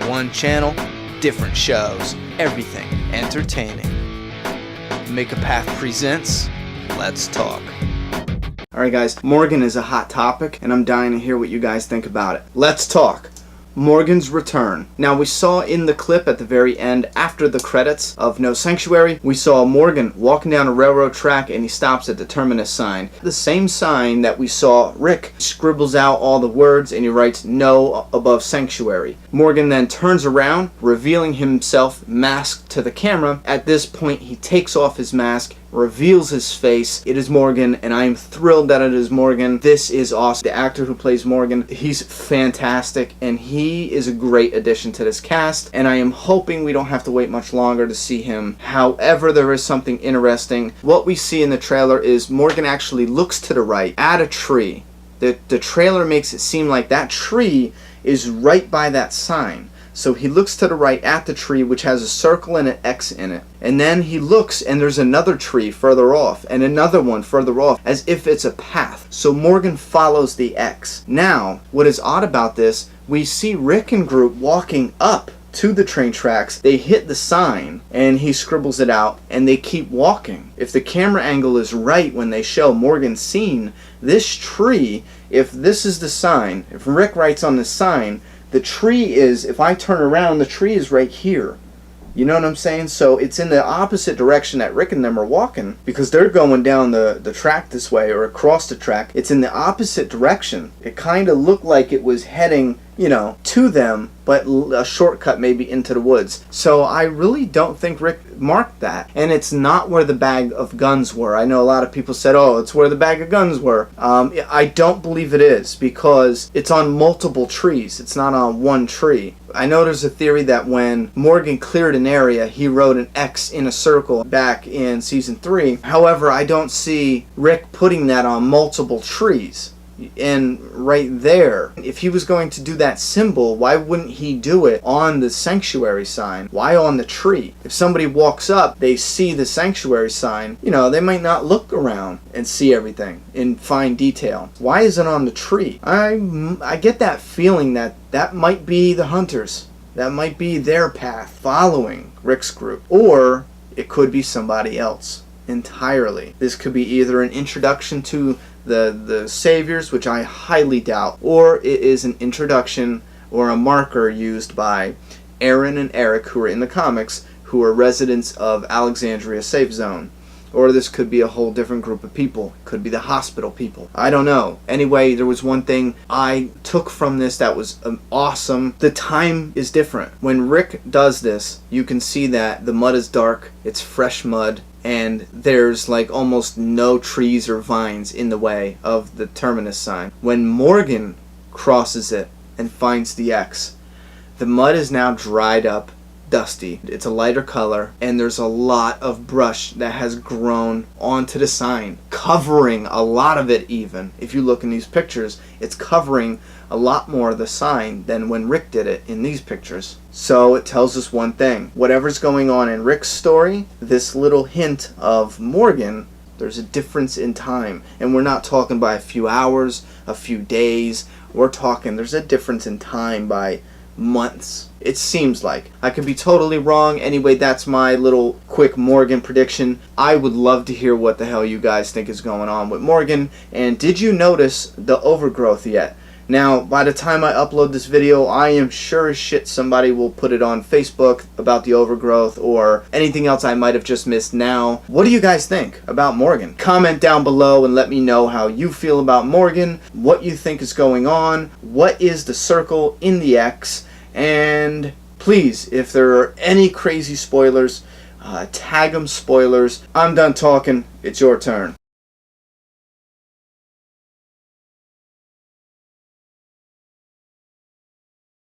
One channel, different shows, everything entertaining. Make a Path presents Let's Talk. Alright guys, Morgan is a hot topic and I'm dying to hear what you guys think about it. Let's talk. Morgan's return. Now we saw in the clip at the very end, after the credits of No Sanctuary, we saw Morgan walking down a railroad track and he stops at the terminus sign. The same sign that we saw Rick scribbles out all the words and he writes no above Sanctuary. Morgan then turns around, revealing himself masked to the camera. At this point he takes off his mask, reveals his face. It is Morgan, and I am thrilled that it is Morgan. This is awesome. The actor who plays Morgan, he's fantastic, and he is a great addition to this cast, and I am hoping we don't have to wait much longer to see him. However, there is something interesting. What we see in the trailer is Morgan actually looks to the right at a tree. The trailer makes it seem like that tree is right by that sign. So he looks to the right at the tree, which has a circle and an X in it. And then he looks and there's another tree further off and another one further off, as if it's a path. So Morgan follows the X. Now, what is odd about this, we see Rick and Groot walking up to the train tracks. They hit the sign and he scribbles it out and they keep walking. If the camera angle is right when they show Morgan seeing this tree, if this is the sign, if Rick writes on the sign, the tree is, if I turn around, the tree is right here. You know what I'm saying? So it's in the opposite direction that Rick and them are walking, because they're going down the track this way, or across the track. It's in the opposite direction. It kind of looked like it was heading, you know, to them, but a shortcut maybe into the woods. So I really don't think Rick marked that. And it's not where the bag of guns were. I know a lot of people said, oh, it's where the bag of guns were. I don't believe it is, because it's on multiple trees. It's not on one tree. I know there's a theory that when Morgan cleared an area, he wrote an X in a circle back in season 3. However, I don't see Rick putting that on multiple trees. And right there, if he was going to do that symbol, why wouldn't he do it on the Sanctuary sign? Why on the tree? If somebody walks up, they see the Sanctuary sign, you know, they might not look around and see everything in fine detail. Why is it on the tree? I get that feeling that that might be the Hunters. That might be their path following Rick's group. Or it could be somebody else entirely. This could be either an introduction to the Saviors, which I highly doubt, or it is an introduction or a marker used by Aaron and Eric, who are in the comics, who are residents of Alexandria Safe Zone. Or this could be a whole different group of people. It could be the hospital people. I don't know. Anyway, there was one thing I took from this that was awesome. The time is different. When Rick does this, you can see that the mud is dark. It's fresh mud. And there's like almost no trees or vines in the way of the terminus sign. When Morgan crosses it and finds the X, the mud is now dried up, dusty. It's a lighter color, and there's a lot of brush that has grown onto the sign, covering a lot of it even. If you look in these pictures, it's covering a lot more of the sign than when Rick did it in these pictures. So it tells us one thing. Whatever's going on in Rick's story, this little hint of Morgan, there's a difference in time. And we're not talking by a few hours, a few days. We're talking there's a difference in time by months. It seems like. I could be totally wrong. Anyway, that's my little quick Morgan prediction. I would love to hear what the hell you guys think is going on with Morgan. And did you notice the overgrowth yet? Now, by the time I upload this video, I am sure as shit somebody will put it on Facebook about the overgrowth or anything else I might have just missed now. What do you guys think about Morgan? Comment down below and let me know how you feel about Morgan, what you think is going on, what is the circle in the X, and please, if there are any crazy spoilers, tag them spoilers. I'm done talking. It's your turn.